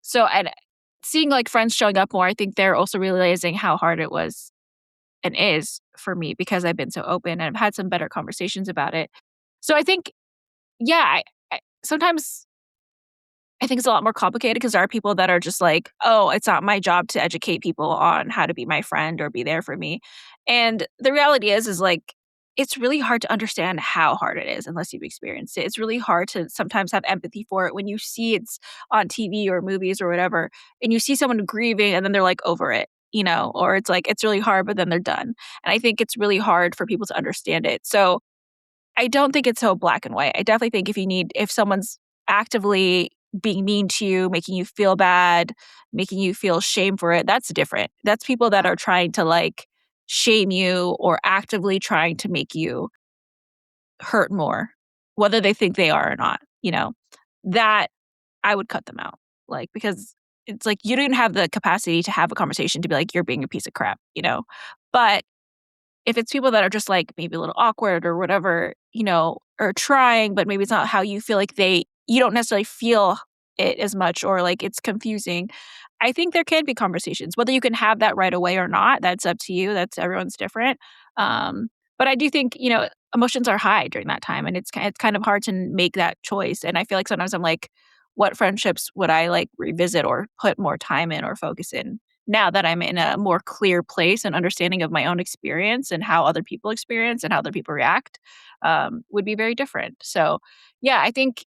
So, and seeing like friends showing up more, I think they're also realizing how hard it was and is for me because I've been so open and I've had some better conversations about it. So I think, yeah, sometimes I think it's a lot more complicated because there are people that are just like, "Oh, it's not my job to educate people on how to be my friend or be there for me." And the reality is like, it's really hard to understand how hard it is unless you've experienced it. It's really hard to sometimes have empathy for it when you see it's on TV or movies or whatever, and you see someone grieving and then they're like over it, or it's like it's really hard, but then they're done. And I think it's really hard for people to understand it. So I don't think it's so black and white. I definitely think if someone's actively being mean to you, making you feel bad, making you feel shame for it, that's different. That's people that are trying to like shame you or actively trying to make you hurt more, whether they think they are or not. That I would cut them out. Like, because it's like you didn't have the capacity to have a conversation to be like, you're being a piece of crap. But if it's people that are just, like, maybe a little awkward or whatever, or trying, but maybe it's not how you feel like you don't necessarily feel it as much or, like, it's confusing, I think there can be conversations. Whether you can have that right away or not, that's up to you, that's everyone's different. Um, but I do think, emotions are high during that time, and it's kind of hard to make that choice, and I feel like sometimes I'm like, "What friendships would I, like, revisit or put more time in or focus in?" Now that I'm in a more clear place and understanding of my own experience and how other people experience and how other people react, would be very different. So, yeah, I think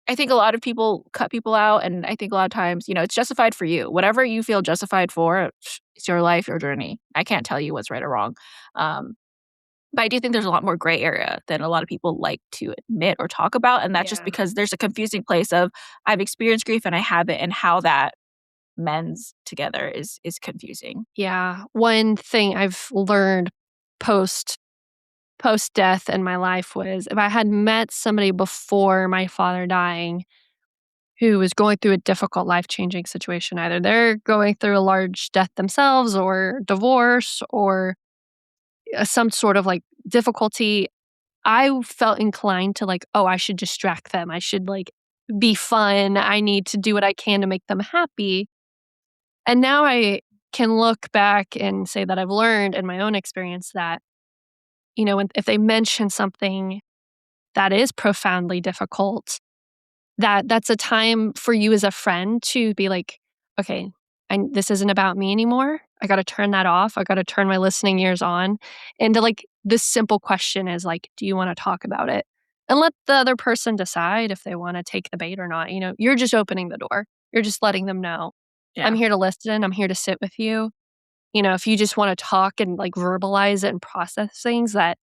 a lot of people cut people out, and I think a lot of times, it's justified for you. Whatever you feel justified for, it's your life, your journey. I can't tell you what's right or wrong. Um, but I do think there's a lot more gray area than a lot of people like to admit or talk about, and that's just Yeah. because there's a confusing place of I've experienced grief and I haven't, and how that mends together is confusing. Yeah. One thing I've learned post post death in my life was if I had met somebody before my father dying who was going through a difficult life-changing situation, either they're going through a large death themselves or divorce or some sort of like difficulty, I felt inclined to like, "Oh, I should distract them. I should, like, be fun. I need to do what I can to make them happy." And now I can look back and say that I've learned in my own experience that, if they mention something that is profoundly difficult, that's a time for you as a friend to be like, "Okay, this isn't about me anymore. I gotta turn that off. I gotta turn my listening ears on." And to like, this simple question is like, "Do you wanna talk about it?" And let the other person decide if they wanna take the bait or not. You're just opening the door. You're just letting them know, "I'm Yeah. here to listen. I'm here to sit with you." If you just wanna talk and like verbalize it and process things, that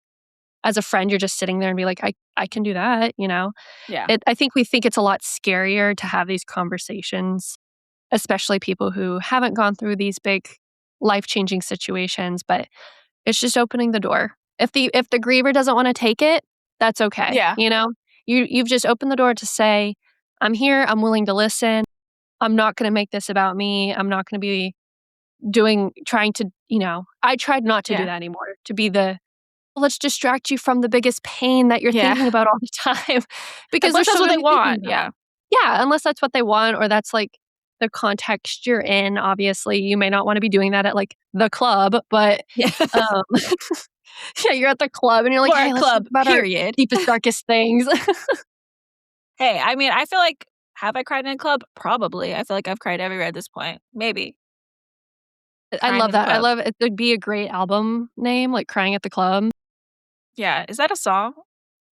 as a friend, you're just sitting there and be like, I can do that. Yeah. I think we think it's a lot scarier to have these conversations, especially people who haven't gone through these big life-changing situations, but it's just opening the door. If the griever doesn't wanna take it, that's okay, Yeah. you know? You've just opened the door to say, "I'm here, I'm willing to listen. I'm not gonna make this about me. I'm not gonna be trying to" I tried not to do Yeah. that anymore, to be let's distract you from the biggest pain that you're Yeah. thinking about all the time, because Unless there's that's so what they many thinking want. about. Yeah. Yeah, unless that's what they want or that's, like, the context you're in, obviously, you may not wanna be doing that at, like, the club, but, Yeah. um yeah, you're at the club and you're like, Or a "Hey, let's talk club, about our period. deepest, darkest things." Hey, I mean, I feel like have I cried in a club? Probably. I feel like I've cried everywhere at this point. Maybe. I Crying love in the that. I club. love it. It'd be a great album name, like, "Crying at the Club." Yeah. Is that a song?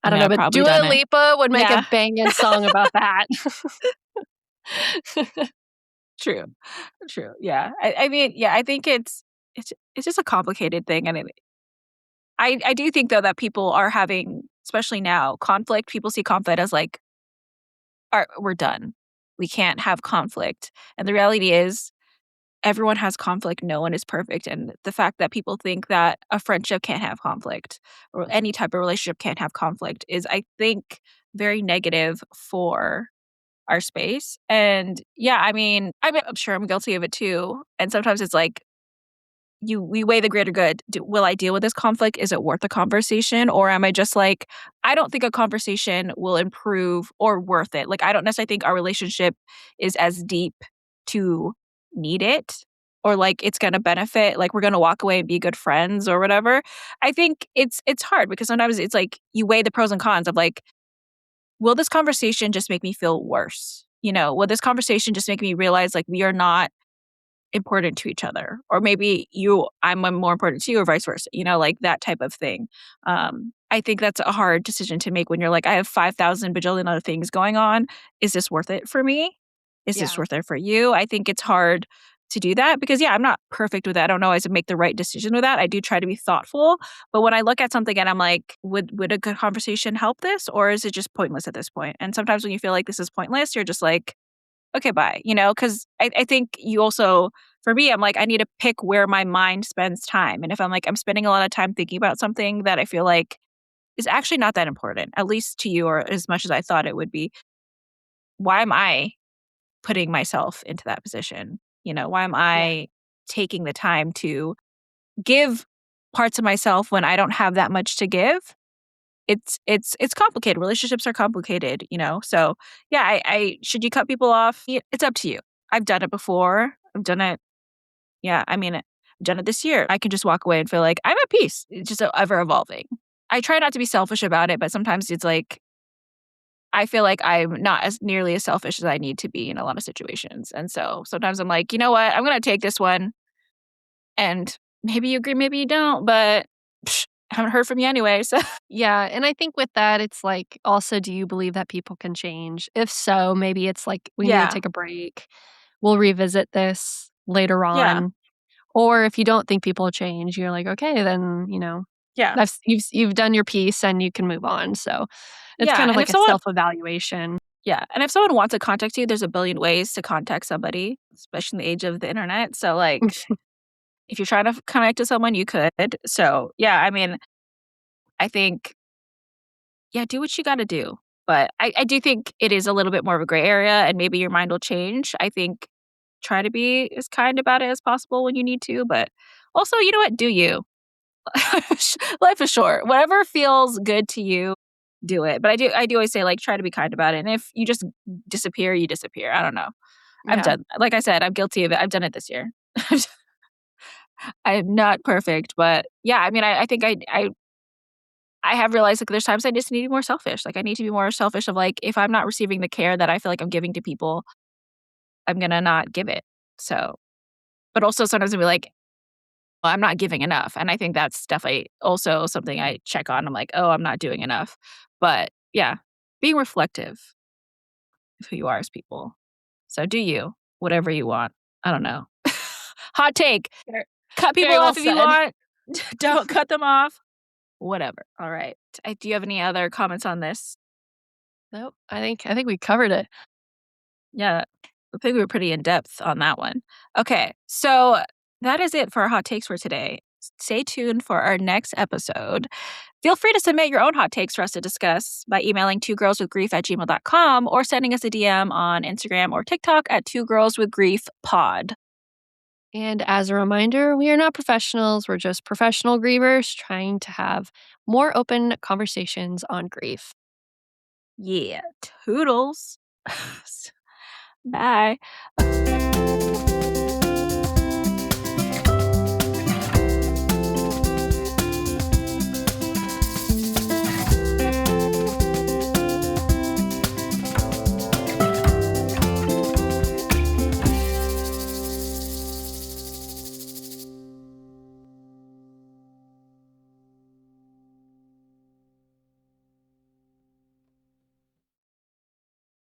I I don't mean, know, I've but probably Dua done it. Lipa would make a Yeah. banging song about that. True. True. Yeah. I mean, yeah, I think it's just a complicated thing. And I do think though that people are having, especially now, conflict. People see conflict as like, we're done. We can't have conflict. And the reality is everyone has conflict. No one is perfect. And the fact that people think that a friendship can't have conflict or any type of relationship can't have conflict is, I think, very negative for our space. And yeah, I mean, I'm sure I'm guilty of it too. And sometimes it's like we weigh the greater good. Will I deal with this conflict? Is it worth the conversation? Or am I just like, I don't think a conversation will improve or worth it. Like, I don't necessarily think our relationship is as deep to need it or like it's going to benefit, like we're going to walk away and be good friends or whatever. I think it's hard because sometimes it's like you weigh the pros and cons of like, will this conversation just make me feel worse? Will this conversation just make me realize like we are not important to each other? Or maybe I'm more important to you or vice versa, like that type of thing. I think that's a hard decision to make when you're like, I have 5,000 bajillion other things going on. Is this worth it for me? Is this Yeah. worth it for you? I think it's hard to do that because, yeah, I'm not perfect with that. I don't always make the right decision with that. I do try to be thoughtful. But when I look at something and I'm like, would a good conversation help this? Or is it just pointless at this point? And sometimes when you feel like this is pointless, you're just like, okay, bye, because I think you also, for me, I'm like, I need to pick where my mind spends time. And if I'm like, I'm spending a lot of time thinking about something that I feel like is actually not that important, at least to you or as much as I thought it would be, why am I putting myself into that position? Why am Yeah. I taking the time to give parts of myself when I don't have that much to give? It's complicated. Relationships are complicated, So yeah, I should you cut people off? Yeah, it's up to you. I've done it before. I've done it. Yeah, I mean, I've done it this year. I can just walk away and feel like I'm at peace. It's just ever evolving. I try not to be selfish about it, but sometimes it's like I feel like I'm not as nearly as selfish as I need to be in a lot of situations. And so sometimes I'm like, you know what? I'm gonna take this one, and maybe you agree, maybe you don't, but I haven't heard from you anyway. So Yeah, and I think with that, it's like, also, do you believe that people can change? If so, maybe it's like, we need to yeah, take a break. We'll revisit this later yeah, on. Or if you don't think people change, you're like, "Okay, then, yeah. you've done your piece and you can move on." So, it's Yeah, kind of and like a self-evaluation. if someone wants to contact you, there's a billion ways to contact somebody, especially in the age of the internet. So, like, if you're trying to connect to someone, you could. So, yeah, I mean, I think, yeah, do what you gotta do. But I do think it is a little bit more of a gray area and maybe your mind will change. I think try to be as kind about it as possible when you need to, but also, you know what? Do you. Life is short. Whatever feels good to you, do it. But I do always say, like, try to be kind about it. And if you just disappear, you disappear. I don't know. I've Yeah. done like I said, I'm guilty of it. I've done it this year. I'm not perfect, but yeah, I mean, I think I have realized, like, there's times I just need to be more selfish. Like, I need to be more selfish of, like, if I'm not receiving the care that I feel like I'm giving to people, I'm gonna not give it. So but also sometimes I'll be like, "Well, I'm not giving enough," and I think that's definitely also something I check on. I'm like, "Oh, I'm not doing enough." But, yeah, being reflective of who you are as people. So do you, whatever you want. I don't know. Hot take. Ver Cut people very well off if you said. want. Don't cut them off. Whatever. All right. Do you have any other comments on this? Nope, I think we covered it. Yeah, I think we were pretty in depth on that one. Okay, so that is it for our hot takes for today. Stay tuned for our next episode. Feel free to submit your own hot takes for us to discuss by emailing twogirlswithgrief@gmail.com or sending us a DM on Instagram or TikTok at twogirlswithgriefpod. And as a reminder, we are not professionals, we're just professional grievers trying to have more open conversations on grief. Yeah, toodles. Bye.